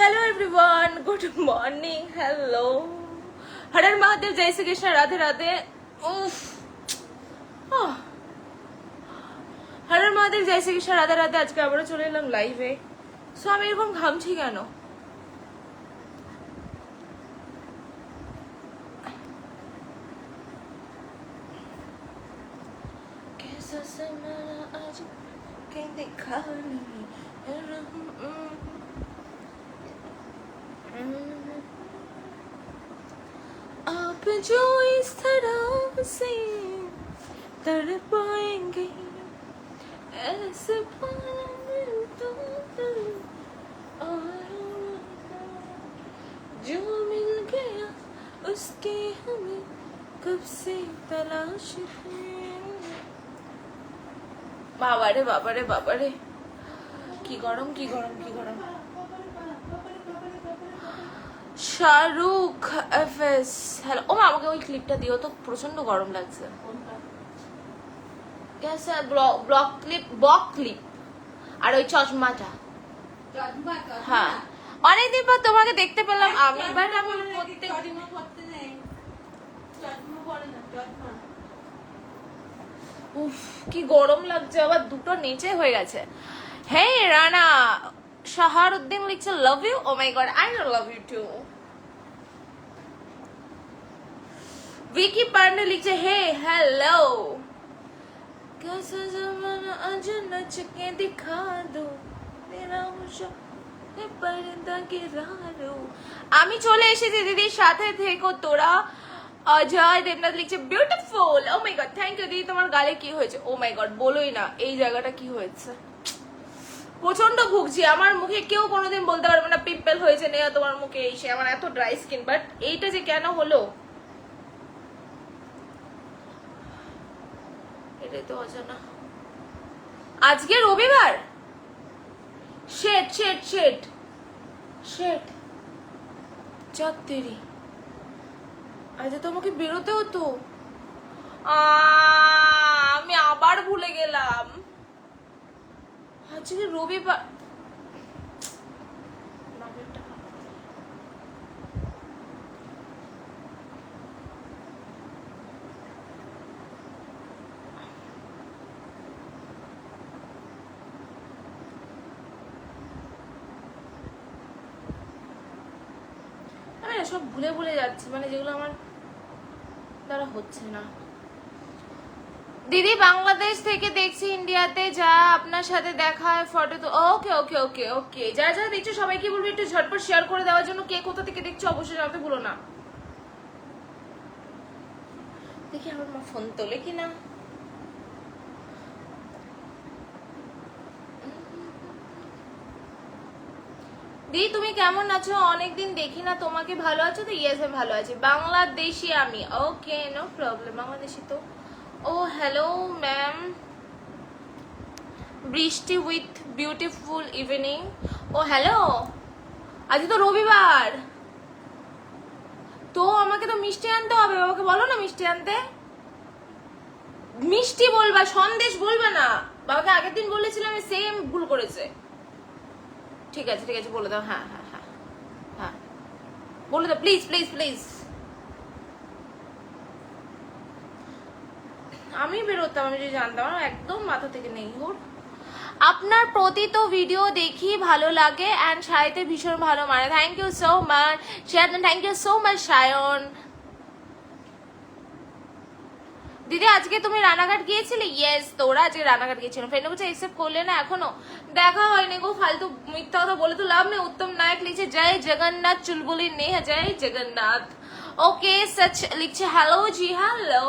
Hello everyone, good morning, hello, हर हर महादेव, जय श्री कृष्ण, राधे राधे। हर हर महादेव, जय श्री कृष्ण, राधे राधे। आज के আবারও চলে এলাম লাইভে। সো আমি এরকম ঘামছি কেন? कैसा समय आज के देखा नहीं। आप जो इस तरह से तड़पाएंगे ऐसे पल तो और जो मिल गया उसके हमें कब से तलाश है। বাবারে বাবারে বাবারে, কি গরম কি গরম কি গরম। Shahrukh FS, hello. ও মা, আমাকে ওই ক্লিপটা দিও তো, প্রচন্ড গরম লাগছে। कैसा ब्लॉक क्लिप, बॉक क्लिप আর ওই চশমাটা। হ্যাঁ, অনেকদিন পর তোমাকে দেখতে পেলাম আমি, বাট আমি প্রত্যেকদিন উফ কি গরম লাগছে, আবার দুটো নিচে হয়ে গেছে। হে রানা শাহারউদ্দিন লিখছে love you. Oh my god, I love you too. Vicky Pandey लिखे हे हेलो, कैसा जमाना आज नच के दिखा दो मेरा मुशा पर्दा गिरा दो। আমি চলে এসেছি দিদির সাথে থেকো তোরা। অজয় দেবনাথ লিখছে beautiful. Oh my god, thank you দিদি। তোমার গালে কি হয়েছে? ও মাই গড, বলোই না এই জায়গাটা কি হয়েছে। প্রচন্ড ভুগছি, আমার মুখে কেউ কোনোদিন বলতে পারবে না পিম্পল হয়েছে নেয়া তোমার মুখে এসে, আমার এত ড্রাই স্কিন। বাট এইটা যে কেন হলো এটাই তো অজানা। আজকে রবিবার, শেট শেট শেট শেট চাত্তেরি, আজ তোমাকে বেরোতে হতো। আমি আবার ভুলে গেলাম আজকে রবিবার। সব ভুলে ভুলে যাচ্ছি, মানে যেগুলো আমার দ্বারা হচ্ছে না। দিদি বাংলাদেশ থেকে দেখছি, ইন্ডিয়াতে যা আপনার সাথে দেখা হয় ফটো তো। ওকে ওকে ওকে ওকে, যারা যারা দেখছো সবাইকে বলবো একটু ঝটপট শেয়ার করে দেওয়ার জন্য। কে কোথা থেকে দেখছো অবশ্যই জানাতে ভুলো না। দেখি আমার মা ফোন তোলে কিনা। দিদি তুমি কেমন আছো? অনেকদিন দেখি না তোমাকে, ভালো আছো তো? ইয়েস আমি ভালো আছি। বাংলাদেশি আমি। ওকে, নো প্রবলেম, বাংলাদেশি তো। ও হ্যালো ম্যাম, বৃষ্টি with beautiful evening. Oh hello, আজ তো রবিবার, তো আমাকে তো মিষ্টি আনতে হবে। বাবাকে বলো না মিষ্টি আনতে। মিষ্টি বলবা, সন্দেশ বলবা না। বাবাকে আগের দিন বলেছিলাম, সেম ভুল করেছে। ঠিক আছে ঠিক আছে, বলে দাও। হ্যাঁ হ্যাঁ হ্যাঁ হ্যাঁ, বলে দাও প্লিজ প্লিজ প্লিজ। আমি বেরোতাম, আমি যদি জানতাম, আমার একদম মাথা থেকে নেই ওর। আপনার প্রতি তো ভিডিও দেখি ভালো লাগে, অ্যান্ড সাইতে ভীষণ ভালো মানে। Thank you so much Shayan, thank you so much Shayan. দিদি আজকে তুমি রানাঘাট গিয়েছিলে? ইয়েস, তোরা আজকে রানাঘাট গিয়েছিল। ফ্রেন্ডে বলছে একসেপ্ট করলে না এখনো? দেখা হয়নি গো, ফালতু মিথ্যা কথা বলে তো লাভ নেই। উত্তম নায়ক লিখছে জয় জগন্নাথ, চুলবুলি নেহা জয় জগন্নাথ। ওকে সচ লিখছে হ্যালো জি হ্যালো।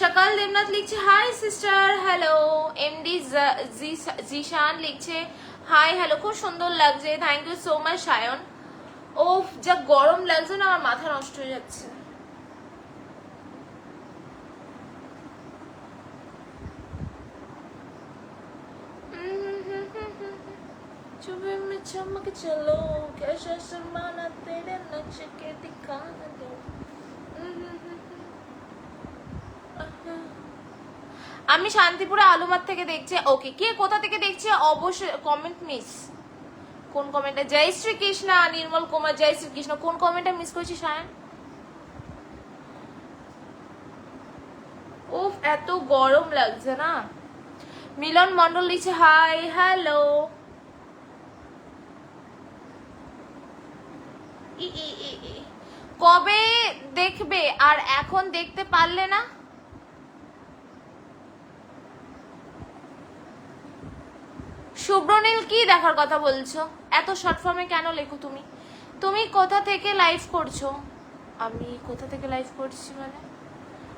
সকাল দেবনাথ লিখছে hi sister hello. MD Zishan লিখছে হাই হ্যালো, খুব সুন্দর লাগছে। Thank you so much Sayan. ও যা গরম লাগছে না, আমার মাথা নষ্ট হয়ে যাচ্ছে। चुबे में चमक चलो, कैसा शर्माना तेरे नक्श के दिखा दो। আমি শান্তিপুরে আলুমার থেকে দেখছি। ওকে, কে কোথা থেকে দেখছে অবশ্যই কমেন্ট মিস। কোন কমেন্টে? জয় শ্রী কৃষ্ণ নির্মল কুমার, জয় শ্রী কৃষ্ণ। কোন কমেন্টে মিস করছি সায়ন? উফ এত গরম লাগছে না। মিলন মন্ডল লিখছে হাই হ্যালো। কবে দেখবে আর এখন দেখতে পারলে না? শুভ্রনীল কি দেখার কথা বলছো? এত শর্ট ফর্মে কেন লেখো তুমি? তুমি কোথা থেকে লাইভ করছো? আমি কোথা থেকে লাইভ করছি মানে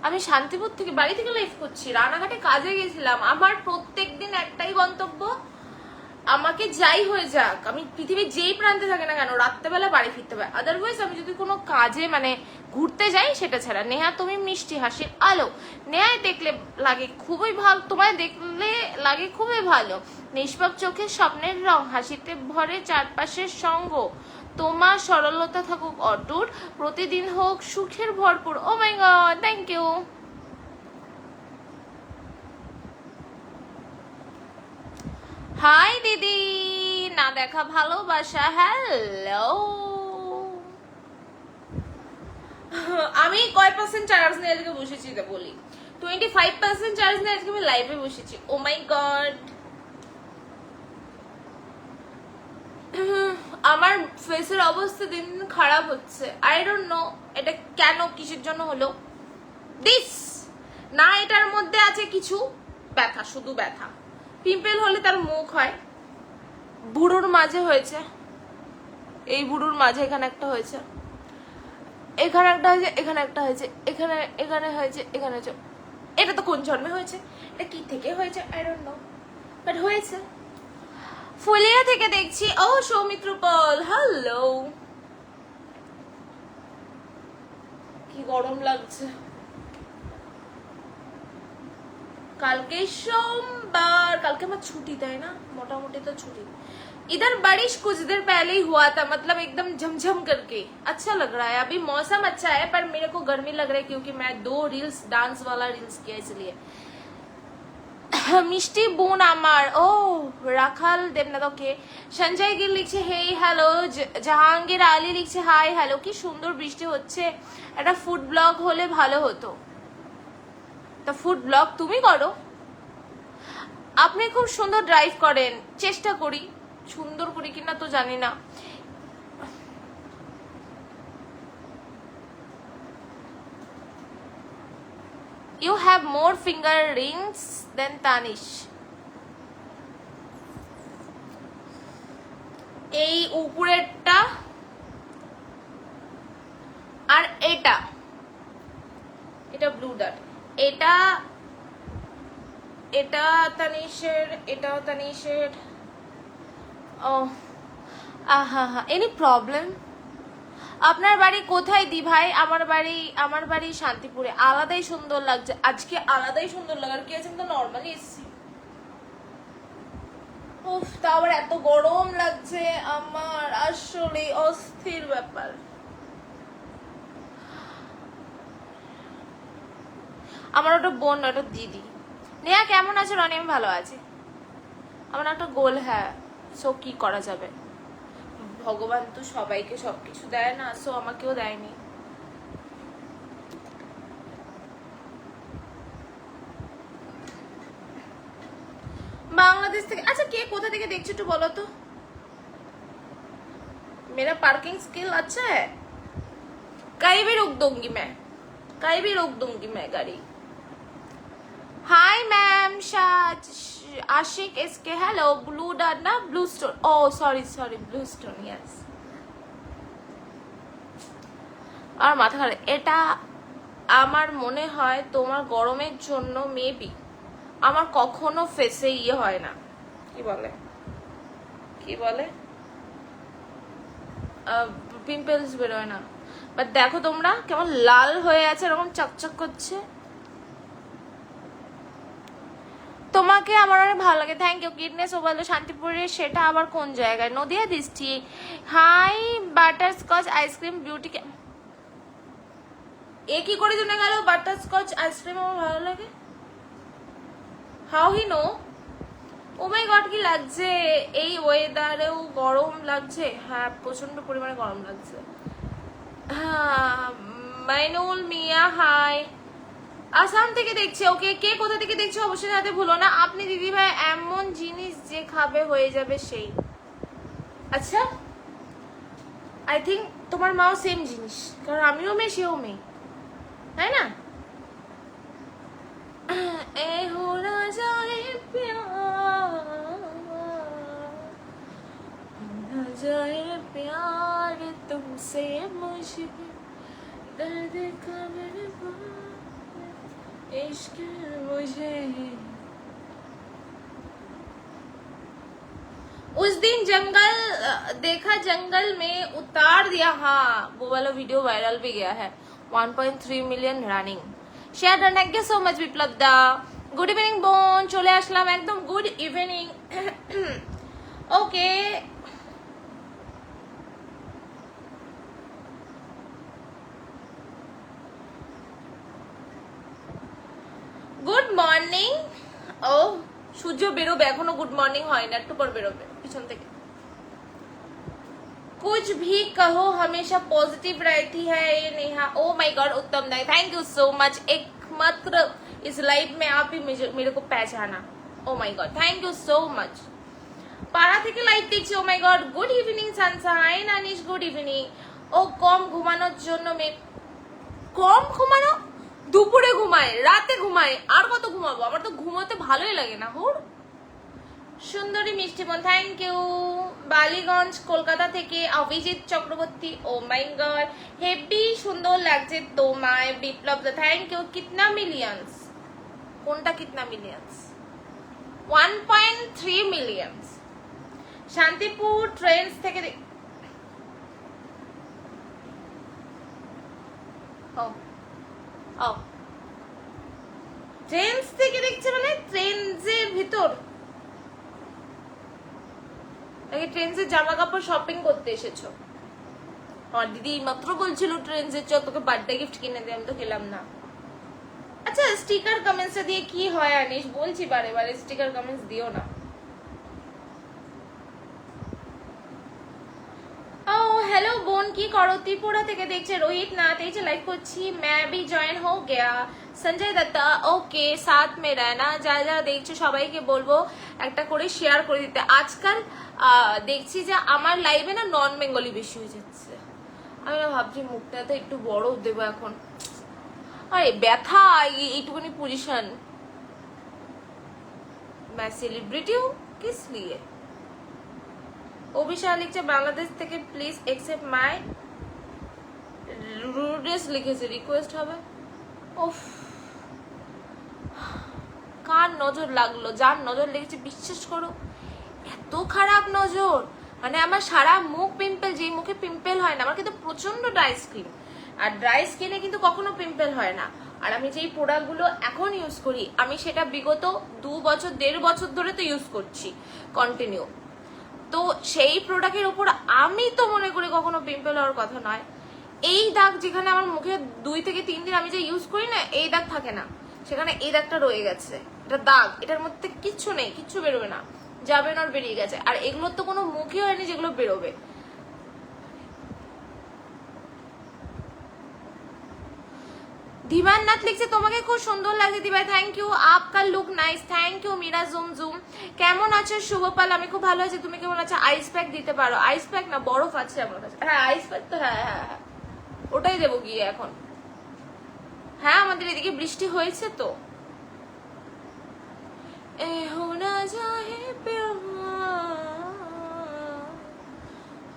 আমি শান্তিপুর থেকে, বাড়ি থেকে লাইভ করছি। রানাঘাটে কাজে গেছিলাম। আমার প্রত্যেকদিন একটাই গন্তব্য, আমাকে যাই হয়ে যাক, আমি পৃথিবীর যেই প্রান্তে থাকে না কেন রাত্রেবেলা বাড়ি ফিরতে হবে। আদারওয়াইজ আমি যদি কোনো কাজে মানে ঘুরতে যাই সেটা ছাড়া। নেহা তুমি মিষ্টি হাসির আলো। নেহায় দেখলে লাগে খুবই ভালো, তোমায় দেখলে লাগে খুবই ভালো। নিষ্পাপ চোখের স্বপ্নের রং, হাসিতে ভরে চারপাশের সঙ্গ। তোমার সরলতা থাকুক অটুট, প্রতিদিন হোক সুখের ভরপুর। ও my god, thank you. High দিদি, না দেখা ভালোবাসা। হ্যালো, আমি কয় পার্সেন্ট চার্জ নিয়ে আজকে বসেছি এটা বলি। 25% চার্জ নিয়ে আজকে আমি লাইভে বসেছি। ও মাই গড, আমার ফেসের অবস্থা দিন দিন খারাপ হচ্ছে। আই ডোন্ট নো এটা কেন, কিসের জন্য হলো দিস। না এটার মধ্যে আছে কিছু ব্যথা, শুধু ব্যথা। পিম্পল হলে তার মুখ হয়। বুড়োর মাঝে হয়েছে, এই বুড়োর মাঝে এখানে একটা হয়েছে, এখানে একটা হয়েছে, এখানে একটা হয়েছে, এখানে এখানে হয়েছে, এখানে হয়েছে। এটা তো কোন জন্মে হয়েছে, এটা কি থেকে হয়েছে আই ডোন্ট নো, বাট হয়েছে। ফুলিয়া থেকে দেখছি। ও সৌমিত্র পল, হ্যালো। কি গরম লাগছে। কালকে সোमवार, কালকে আমার ছুটি, তাই না? মোটামুটি তো ছুটি। इधर बारिश कुछ देर पहले ही हुआ था, मतलब एकदम झमझम करके अच्छा लग रहा है। अभी मौसम अच्छा है पर मेरे को गर्मी लग रहा है क्योंकि मैं 2 रील्स डांस वाला रील्स किया इसलिए। মিষ্টি বোন আমার, ও রাখাল দেবনাথ। ওকে, সঞ্জয় গিল লিখছে হেই হ্যালো। জাহাঙ্গীর আলী লিখছে হাই হ্যালো। কি সুন্দর বৃষ্টি হচ্ছে, একটা ফুড ব্লগ হলে ভালো হতো। তা ফুড ব্লগ তুমি করো, আপনি খুব সুন্দর ড্রাইভ করেন। চেষ্টা করি, সুন্দর করি কিনা তো জানি না। You have more finger rings than Tanish. এই উপরেরটা আর এটা, এটা ব্লু ডাট, এটা এটা তানিশের, এটাও তানিশের। ও আহা হা, এনি প্রবলেম? আপনার বাড়ি কোথায় দি ভাই? আমার বাড়ি শান্তিপুরে। আলাদাই সুন্দর লাগছে আজকে, আলাদাই সুন্দর লাগার কি আছে, আমি তো নর্মালি এসেছি। উফ, তা আবার এত গরম লাগছে আমার, আসলে অস্থির ব্যাপার। আমার ওটা বোন, ওটা দিদি। নেহা কেমন আছে? রনি আমি ভালো আছি। আমার একটা গোল, হ্যাঁ। সো কি করা যাবে, ভগবান তো সবাইকে সবকিছু দেয় না, সো আমাকেও দেয়নি। বাংলাদেশ থেকে। আচ্ছা কে কোথা থেকে দেখছো একটু বলো তো। मेरा पार्किंग स्किल अच्छा है, कहीं भी रोक दूंगी मैं, कहीं भी रोक दूंगी मैं गाड़ी। हाय मैम आशिक इसके, हेलो। ब्लू डॉट ना, blue stone. Oh sorry sorry, blue stone, yes. আর মাথা খারাপ। এটা আমার মনে হয় তোমার গরমের জন্য মেবি। আমার কখনো ফেসে ইয়ে হয় না, কি বলে কি বলে পিম্পলস বেরোয় না। বাট দেখো তোমরা কেমন লাল হয়ে আছে, এরকম চকচক করছে। তোমাকে আমার অনেক ভালো লাগে, থ্যাংক ইউ। কিডনেস ও বলো শান্তিপুরের, সেটা আবার কোন জায়গায়? Nadia Drishti. Hi butterscotch ice cream beauty. এ কি করে জেনে গেল বাটারস্কচ আইসক্রিম আমার ভালো লাগে? How he know? Oh my god, কি লাগছে এই ওয়েদারেও? গরম লাগছে, হ্যাঁ প্রচন্ড পরিমাণে গরম লাগছে। হ্যাঁ, মাইনুল মিয়া হাই, আসাম থেকে দেখছে। ওকে, কে কোথা থেকে দেখছে অবশ্যই জানাতে ভুলো না। আপনি দিদি ভাই এমন জিনিস যে খাবে হয়ে যাবে সেই। আচ্ছা, আই থিঙ্ক তোমার মাও সেম জিনিস, কারণ আমিও মেয়ে সেও মেয়ে, তাই না? এ হো না যায় প্যার, না যায় প্যার তুমসে মুঝে, दर्द खबर इश्क मुझे। उस दिन जंगल देखा, जंगल में उतार दिया। हाँ, वो वाला वीडियो वायरल भी गया है, 1.3 million running share done. Thank you so much Biplab दा। गुड इवनिंग बोन, चले आसलाम एकदम good evening. Okay, good morning. ও সূর্য বেরোবে, এখনো গুড মর্নিং হয় না, একটু পর বেরোবে পিছন থেকে। कुछ भी कहो हमेशा पॉजिटिव रहती है ये नेहा। ओ माय गॉड उत्तम नाई, थैंक यू सो मच। एकमात्र इस लाइफ में आप ही मेरे को पहचाना। Oh my god, thank you so much. পাড়া থেকে লাইভ দেখছি। Oh my god, good evening sunshine. Anish good evening. ও কম ঘুমানোর জন্য কম ঘুমানো? দুপুরে ঘুমায়, রাতে ঘুমায়, আর কত ঘুমাবো? আমার তো ঘুমোতে ভালোই লাগে না। হুর সুন্দরী মিষ্টি বোন, থ্যাংক ইউ। বালিগঞ্জ কলকাতা থেকে অভিজিৎ চক্রবর্তী। ও মাই গড, হেভি সুন্দর লাগছে তোমায় বিপ্লব দা, থ্যাংক ইউ। কিতনা মিলিয়ন্স? কোনটা কিতনা মিলিয়ন্স? 1.3 মিলিয়ন্স। শান্তিপুর ট্রেন্স থেকে ও ও ট্রেন্স থেকে দেখছে, মানে ট্রেন্সের ভিতর নাকি ট্রেন্সের জামা কাপড় শপিং করতে এসেছো? আমার দিদি মাত্র বলছিল ট্রেন্সের চ তোকে বার্থডে গিফট কিনে দে, আমি তো খেলাম না। আচ্ছা, স্টিকার কমেন্টস দিয়ে কি হয় আনিস? বলছি বারে বারে স্টিকার কমেন্টস দিও না। ও हेलो बोन, की करो? त्रिपुरा থেকে দেখছে रोहित नाथ, এই যে লাইভ করছি। मैं भी জয়েন हो गया। সঞ্জয় দত্তা, ওকে সাথ में रहना। যারা যারা দেখছো সবাইকে বলবো একটা করে শেয়ার করে দিতে। আজকাল দেখছি যে আমার লাইভে না নন বেঙ্গলি বেশি হয়ে যাচ্ছে। আমি না ভাবছি মুখটা তো একটু বড় দেবো এখন। আরে ব্যথা, এইটুকুনি পজিশন। मैं सेलिब्रिटी हूँ किस लिए? অভিশা লিখছে বাংলাদেশ থেকে, প্লিজ একসেপ্ট মাই রুডেস্ট লিখেছে, রিকোয়েস্ট হবে। ওফ, কার নজর লাগলো? যার নজর লেগেছে বিশ্বাস করো এত খারাপ নজর, মানে আমার সারা মুখ পিম্পল। যে মুখে পিম্পল হয় না, আমার কিন্তু প্রচন্ড ড্রাই স্কিন, আর ড্রাই স্কিনে কিন্তু কখনো পিম্পল হয় না। আর আমি যেই প্রোডাক্টগুলো এখন ইউজ করি, আমি সেটা বিগত 2 বছর 1.5 বছর ধরে তো ইউজ করছি কন্টিনিউ। তো সেই প্রোডাক্টের উপর আমি তো মনে করি কখনো পিম্পল হওয়ার কথা নয়। এই দাগ যেখানে আমার মুখে 2 থেকে 3 দিন আমি যে ইউজ করি না, এই দাগ থাকে না, সেখানে এই দাগটা রয়ে গেছে। এটা দাগ, এটার মধ্যে কিচ্ছু নেই, কিচ্ছু বেরোবে না, যাবে না, বেরিয়ে গেছে। আর এগুলোর তো কোনো মুখই হয়নি যেগুলো বেরোবে। ধীমাননাথ লিখছে তোমাকে খুব সুন্দর লাগছে দিবাই, থ্যাংক ইউ। আপকা look nice, thank you. Meera zoom zoom, কেমন আছো শুভপাল? আমি খুব ভালো আছি, তুমি কেমন আছো? আইস প্যাক দিতে পারো? আইস প্যাক না, বরফ আছে আমার কাছে। হ্যাঁ আইস প্যাক তো, হ্যাঁ হ্যাঁ হ্যাঁ, ওটাই দেবো গিয়ে এখন। হ্যাঁ আমাদের এদিকে বৃষ্টি হয়েছে তো। এ হোনা যায় প্যার,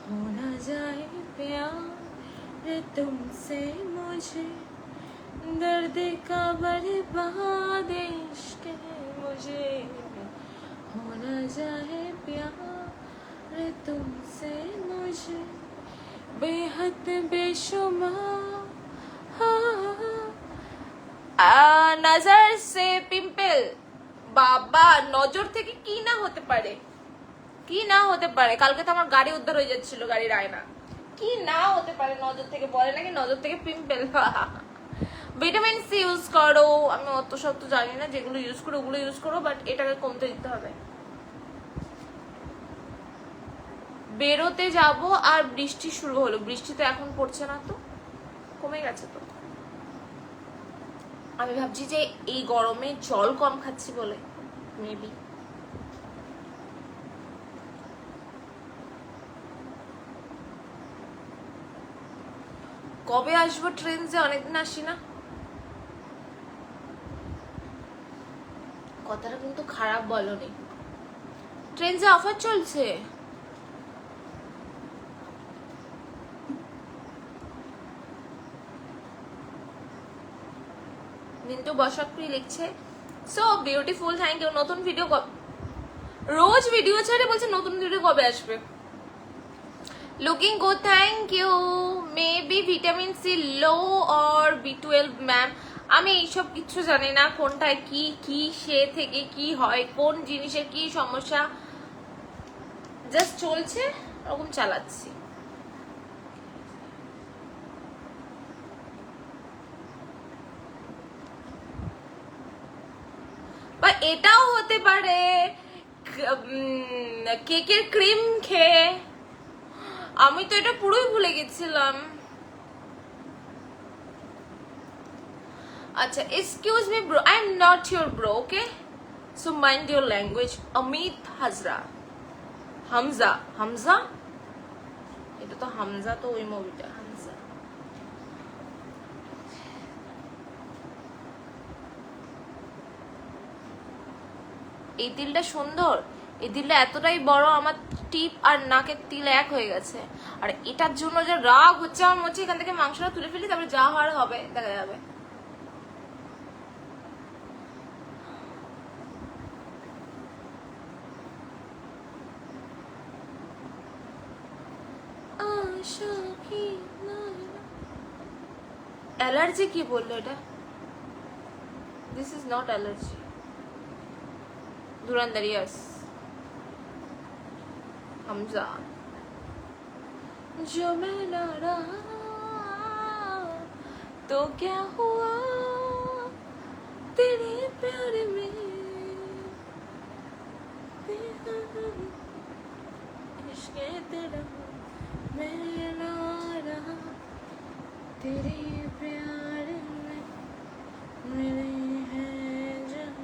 হোনা যায় প্যার তুমসে মুঝে, दर्द का बर्बाद इश्क है मुझे, होना जाए प्यार तुमसे मुझे, बेहद बेशुमार। नजर से पिंपल, বাবা নজর থেকে কি না হতে পারে, কি না হতে পারে। কালকে তো আমার গাড়ি উদ্ধার হয়ে যাচ্ছিল, গাড়ির আয়না। কি না হতে পারে নজর থেকে, বলে নাকি নজর থেকে পিম্পল। ভিটামিন সি ইউজ করো, আমি অত সব তো জানি না, যেগুলো ইউজ করো ওগুলো ইউজ করো, বাট এটাকে কমতে দিতে হবে। বেরোতে যাব আর বৃষ্টি শুরু হলো, বৃষ্টি তো এখন পড়ছে না, তো কমে গেছে তো। আমি ভাবছি যে এই গরমে জল কম খাচ্ছি বলে মেবি। কবে আসবো ট্রেন, যে অনেকদিন আসি না। কথাটা কিন্তু খারাপ বলনি। ট্রেন যে অফার চলছে, মিন্টু বসাকরি লিখছে সো বিউটিফুল, থ্যাংক ইউ। নতুন ভিডিও রোজ ভিডিও ছাড়ে, বলছে নতুন ভিডিও কবে আসবে। Looking good, thank you. Maybe vitamin C low or B12 ma'am. আমি এইসব কিছু জানি না, কোনটায় কি কি সে থেকে কি হয়, কোন জিনিসের কি সমস্যা, জাস্ট চলছে ওরকম চালাচ্ছি। বা এটাও হতে পারে কেকের ক্রিম খেয়ে। আমি তো এটা পুরোই ভুলে গেছিলাম। আচ্ছা, excuse me bro, I am not your bro, okay, so mind your language. Amit Hazra, Hamza, Hamza, এটা তো হামজা, তো ওই মুভিটা হামজা। এই তিলটা সুন্দর, এই তিলটা এতটাই বড়, আমার টিপ আর নাকের তিল এক হয়ে গেছে। আর এটার জন্য যে রাগ হচ্ছে আমার, মনে হচ্ছে এখান থেকে মাংসটা তুলে ফেলি, তারপরে যা হওয়ার হবে দেখা যাবে। অ্যালার্জি কি বললো এটা? This is not allergy. Dhurandhar yes. Hamza, जो मैं न रहा तो क्या हुआ तेरे प्यार में, इश्क़ तेरा मैं न रहा तेरे प्यार में, मेरे हैं जहाँ।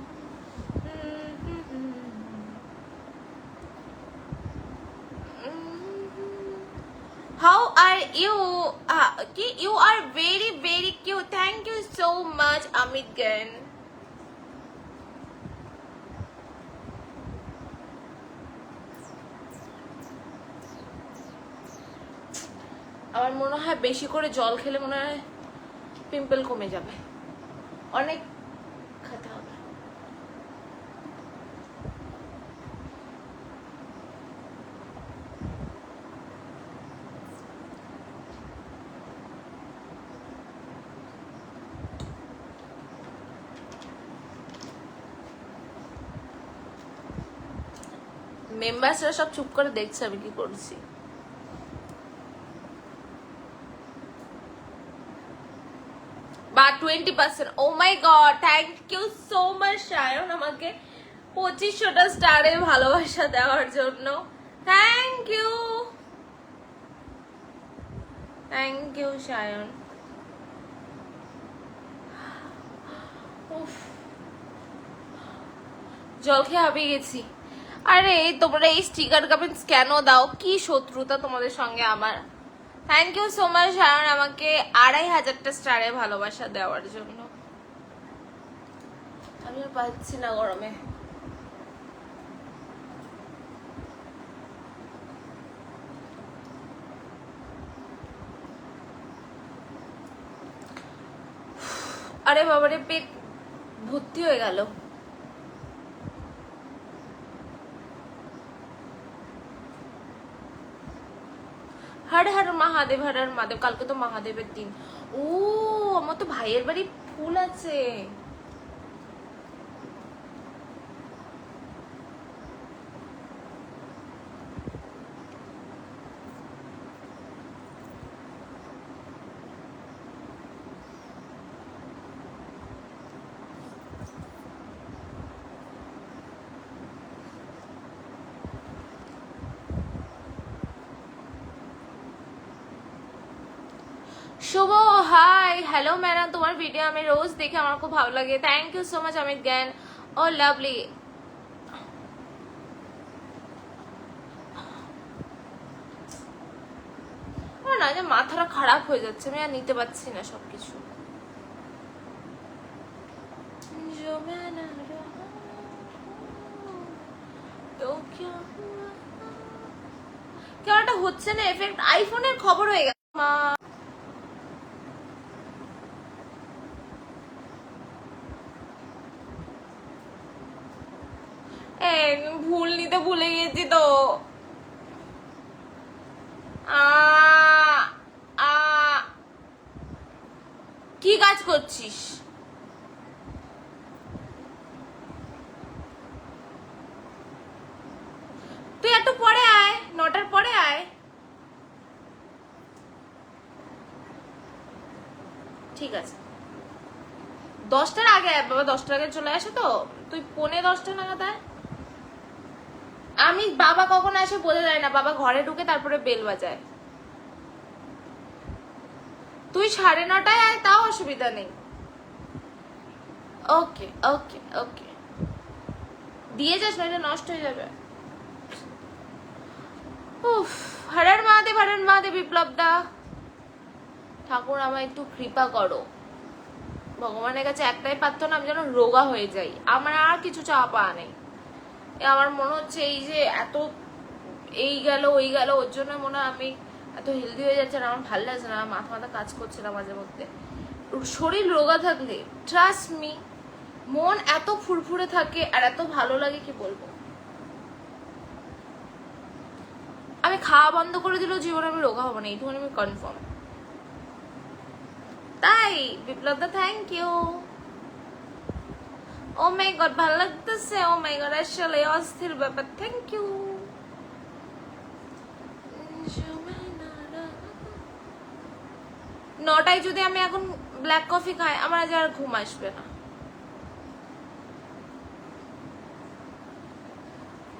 How are you? You are very very cute. Thank you so much, Amit Gan. আমার মনে হয় বেশি করে জল খেলে মনে হয় পিম্পল কমে যাবে, অনেক খেতে হবে। মেম্বার্সরা সব চুপ করে দেখছে আমি কি করছি। বা 20%, oh my god, thank you so much Shayan, আমাকে 2500টা স্টারে ভালোবাসা দেওয়ার জন্য। Thank you, thank you Shayan. জল খেয়ে হাঁপিয়ে গেছি। আরে তোমরা এই স্টিকার কমেন্টস কেন দাও? কি শত্রুতা তোমাদের সঙ্গে আমার? Thank you so much Shayan, আমাকে 2500টা স্টারে ভালোবাসা দেওয়ার জন্য। আমি আর পাচ্ছি না গরমে। আরে বাবারে, পেট ভর্তি হয়ে গেল। হর হর মহাদেব, হর হর মহাদেব। কালকে তো মহাদেবের দিন। ও, আমার তো ভাইয়ের বাড়ি ফুল আছে। শুভ হাই, হ্যালো ম্যাডাম, তোমার ভিডিও আমি রোজ দেখে আমার খুব ভালো লাগে, thank you so much Amit Gyan, oh lovely. না যে মাথাটা খারাপ হয়ে যাচ্ছে, আমি আর নিতে পারছি না সবকিছু। কেমনটা হচ্ছে না এফেক্ট, আইফোনের খবর হয়ে গেছে মা। ভুল নিতে ভুলে গেছি তো। কি কাজ করছিস? তুই একটু পরে আয়, 9টার পরে আয়। ঠিক আছে, 10টার আগে আয় বাবা, 10টার আগে চলে আসে তো। তুই 9:45 নাগাদ আয়। আমি বাবা কখন আসে বোঝা যায় না, বাবা ঘরে ঢুকে তারপরে বেল বাজায়। তুই 9:30টায় আয়, তাও অসুবিধা নেই। ওকে ওকে ওকে, দিয়ে যাস, নইলে নষ্ট হয়ে যাবে। উফ, হরর মহাদেব, হরর মহাদেব। বিপ্লব দা, ঠাকুর আমায় একটু কৃপা করো। ভগবানের কাছে একটাই প্রার্থনা, আমি যেন রোগা হয়ে যাই, আমার আর কিছু চাওয়া পাওয়া নেই। আমার মনে হচ্ছে এই যে এত এই গেল ওই গেল, ওর জন্য মনে হয় আমি এত হেলদি হয়ে যাচ্ছে, আমার ভালো লাগছে না, মাথা মাথা কাজ করছে না মাঝে মধ্যে। শরীর রোগা থাকলে ট্রাস্ট মি, মন এত ফুরফুরে থাকে আর এত ভালো লাগে কি বলবো। আমি খাওয়া বন্ধ করে দিলেও জীবনে আমি রোগা হবো না, এইটুকুনি আমি কনফার্ম। তাই বিপ্লব দা thank you. Oh my god, ভালো লাগতেছে। ও মাই গড, আসলে অস্থির ব্যাপার, থ্যাংক ইউ। 9টায় যদি আমি এখন ব্ল্যাক কফি খাই, আমার আজ আর ঘুম আসবে না।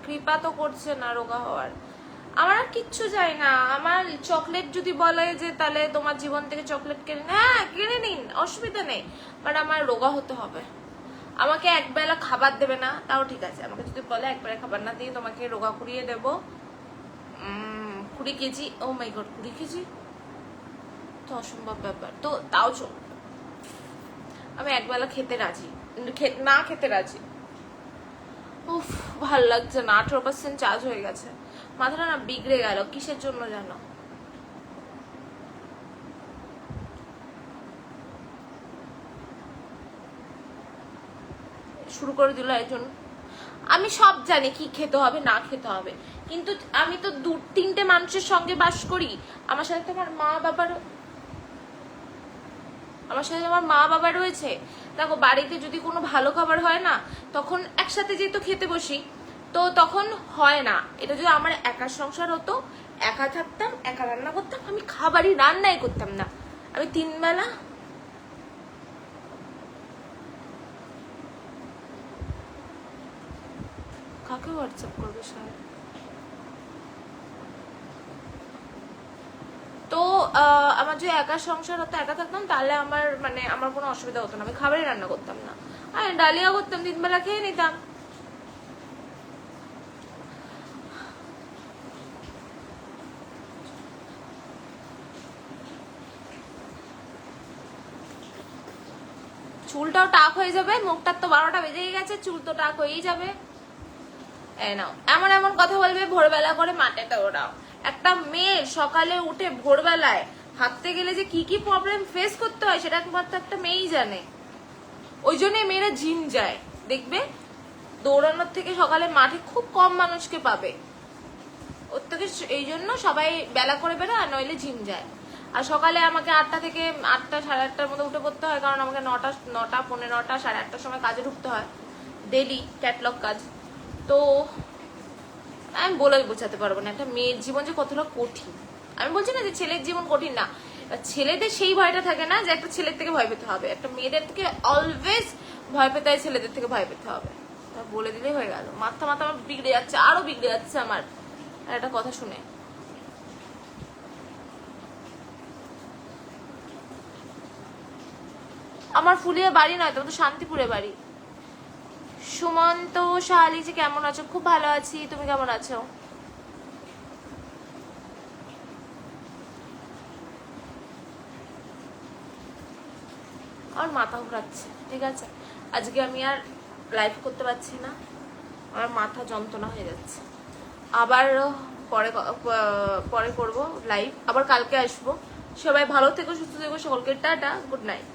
কৃপা তো করছে না রোগা হওয়ার, আমার আর কিচ্ছু চাই না। আমার চকলেট যদি বলে যে তাহলে তোমার জীবন থেকে চকলেট কিনে, হ্যাঁ কিনে নিন, অসুবিধা নেই, বাট আমার রোগা হতে হবে। আমাকে একবেলা খাবার দেবে না তাও ঠিক আছে, আমাকে যদি বলে একবেলা খাবার না দিয়ে তোমাকে রোগা করিয়ে দেবো 20 KG, O my god 20 KG তো অসম্ভব ব্যাপার, তো তাও চল, আমি একবেলা খেতে রাজি, না খেতে রাজি। উফ, ভাল লাগছে না, 18% চার্জ হয়ে গেছে, মাথাটা না বিগড়ে গেল, কিসের জন্য জানো? শুরু করে দিল একজন। আমি সব জানি কি খেতে হবে না খেতে হবে, কিন্তু আমি তো 2-3টে মানুষের সঙ্গে বাস করি। আমার সাথে তো আমার মা বাবা রয়েছে। দেখো বাড়িতে যদি কোনো ভালো খাবার হয় না, তখন একসাথে যেহেতু খেতে বসি, তো তখন হয় না। এটা যদি আমার একার সংসার হতো, একা থাকতাম, একা রান্না করতাম, আমি খাবারই রান্নাই করতাম না, আমি 3 বেলা। কাকে হোয়াটসঅ্যাপ করবে স্যার? তো আমার যদি একা সংসার হতো, একা থাকতাম, তাহলে আমার আমার কোনো অসুবিধা হতো না, আমি খাবারই রান্না করতাম না, আর ডালিয়া করতাম, 3 বেলা খেয়ে নিতাম। চুলটাও টাক হয়ে যাবে, মুখটার তো 12টা বেজেই গেছে, চুল তো টাক হয়েই যাবে। নাও, এমন এমন কথা বলবে ভোরবেলা করে মাঠে দৌড়াও। একটা মেয়ে সকালে উঠে ভোরবেলায় হাঁটতে গেলে যে কি কি প্রবলেম ফেস করতে হয় সেটা একমাত্র একটা মেয়েই জানে। ওই জন্যই মেয়েরা জিম যায়, দেখবে দৌড়ানোর থেকে সকালে মাঠে খুব কম মানুষকে পাবে, ওর থেকে এই জন্য সবাই বেলা করে বেরোয়, নইলে জিম যায়। আর সকালে আমাকে 8টা থেকে 8টা 8:30টার মধ্যে উঠে পড়তে হয়, কারণ আমাকে 9টা 9:15 8:30টার সময় কাজে ঢুকতে হয়, ডেলি ক্যাটলগ কাজ। তো আমি বলে বোঝাতে পারবো না একটা মেয়ের জীবন যে কতটা কঠিন। আমি বলছি না যে ছেলের জীবন কঠিন না, ছেলেদের সেই ভয়টা থাকে না যে একটা ছেলের থেকে ভয় পেতে হবে, একটা মেয়েদের থেকে অলওয়েজ ভয় পেতে হয়, ছেলেদের থেকে ভয় পেতে হবে। তা বলে দিলেই হয়ে গেল, মাথা মাথা আমার বিগড়ে যাচ্ছে, আরো বিগড়ে যাচ্ছে আমার একটা কথা শুনে। আমার ফুলিয়া বাড়ি নয়, তোমার তো শান্তিপুরে বাড়ি। সুমন্ত শাহ লিখছে কেমন আছো? খুব ভালো আছি, তুমি কেমন আছো? আমার মাথা ঘোরাচ্ছে, ঠিক আছে, আজকে আমি আর লাইভ করতে পারছি না, আমার মাথা যন্ত্রণা হয়ে যাচ্ছে। আবার পরে পরে করব লাইভ, আবার কালকে আসবো। সবাই ভালো থেকো, সুস্থ থেকো, সকলকে টাটা, গুড নাইট।